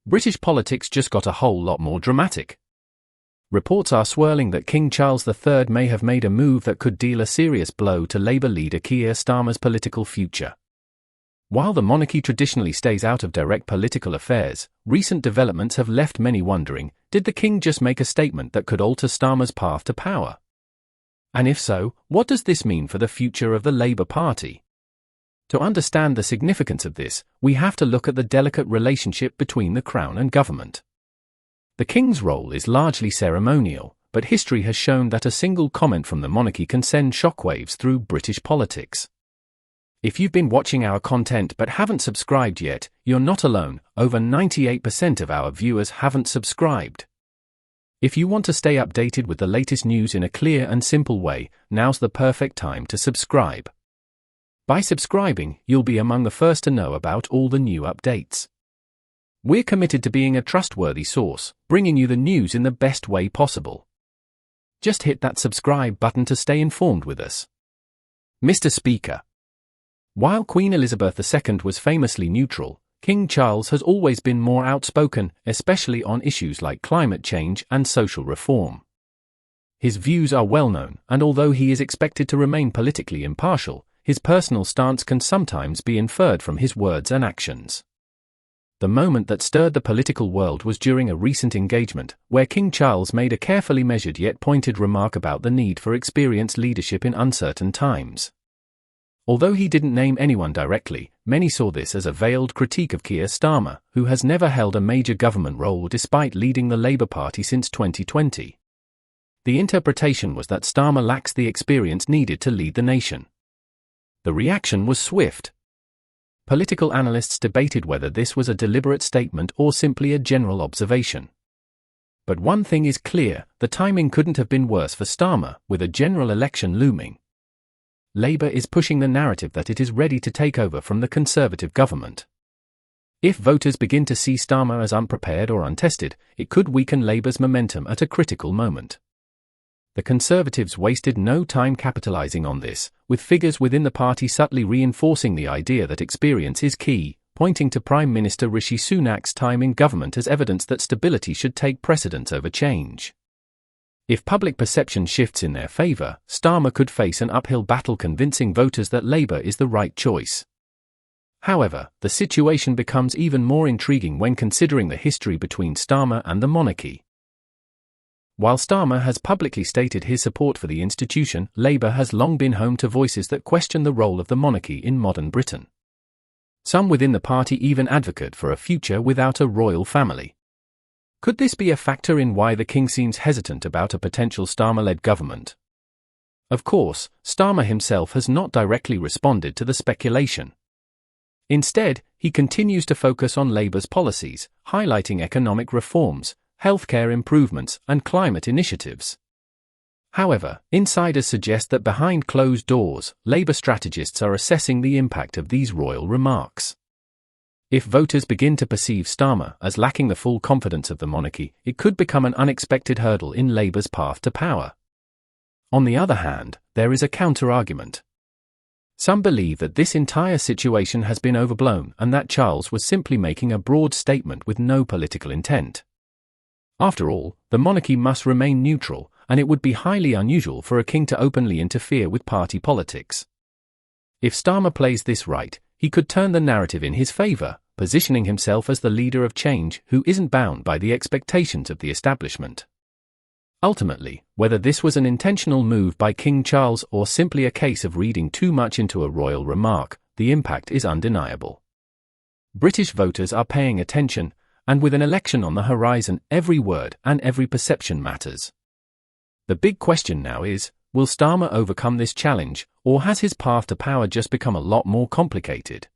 British politics just got a whole lot more dramatic. Reports are swirling that King Charles III may have made a move that could deal a serious blow to Labour leader Keir Starmer's political future. While the monarchy traditionally stays out of direct political affairs, recent developments have left many wondering, did the king just make a statement that could alter Starmer's path to power? And if so, what does this mean for the future of the Labour Party? To understand the significance of this, we have to look at the delicate relationship between the Crown and government. The King's role is largely ceremonial, but history has shown that a single comment from the monarchy can send shockwaves through British politics. If you've been watching our content but haven't subscribed yet, you're not alone. Over 98% of our viewers haven't subscribed. If you want to stay updated with the latest news in a clear and simple way, now's the perfect time to subscribe. By subscribing, you'll be among the first to know about all the new updates. We're committed to being a trustworthy source, bringing you the news in the best way possible. Just hit that subscribe button to stay informed with us. Mr. Speaker. While Queen Elizabeth II was famously neutral, King Charles has always been more outspoken, especially on issues like climate change and social reform. His views are well known, and although he is expected to remain politically impartial, his personal stance can sometimes be inferred from his words and actions. The moment that stirred the political world was during a recent engagement, where King Charles made a carefully measured yet pointed remark about the need for experienced leadership in uncertain times. Although he didn't name anyone directly, many saw this as a veiled critique of Keir Starmer, who has never held a major government role despite leading the Labour Party since 2020. The interpretation was that Starmer lacks the experience needed to lead the nation. The reaction was swift. Political analysts debated whether this was a deliberate statement or simply a general observation. But one thing is clear, the timing couldn't have been worse for Starmer, with a general election looming. Labour is pushing the narrative that it is ready to take over from the Conservative government. If voters begin to see Starmer as unprepared or untested, it could weaken Labour's momentum at a critical moment. The Conservatives wasted no time capitalising on this, with figures within the party subtly reinforcing the idea that experience is key, pointing to Prime Minister Rishi Sunak's time in government as evidence that stability should take precedence over change. If public perception shifts in their favour, Starmer could face an uphill battle convincing voters that Labour is the right choice. However, the situation becomes even more intriguing when considering the history between Starmer and the monarchy. While Starmer has publicly stated his support for the institution, Labour has long been home to voices that question the role of the monarchy in modern Britain. Some within the party even advocate for a future without a royal family. Could this be a factor in why the king seems hesitant about a potential Starmer-led government? Of course, Starmer himself has not directly responded to the speculation. Instead, he continues to focus on Labour's policies, highlighting economic reforms, healthcare improvements, and climate initiatives. However, insiders suggest that behind closed doors, Labour strategists are assessing the impact of these royal remarks. If voters begin to perceive Starmer as lacking the full confidence of the monarchy, it could become an unexpected hurdle in Labour's path to power. On the other hand, there is a counter-argument. Some believe that this entire situation has been overblown and that Charles was simply making a broad statement with no political intent. After all, the monarchy must remain neutral, and it would be highly unusual for a king to openly interfere with party politics. If Starmer plays this right, he could turn the narrative in his favour, positioning himself as the leader of change who isn't bound by the expectations of the establishment. Ultimately, whether this was an intentional move by King Charles or simply a case of reading too much into a royal remark, the impact is undeniable. British voters are paying attention, and with an election on the horizon, every word and every perception matters. The big question now is, will Starmer overcome this challenge, or has his path to power just become a lot more complicated?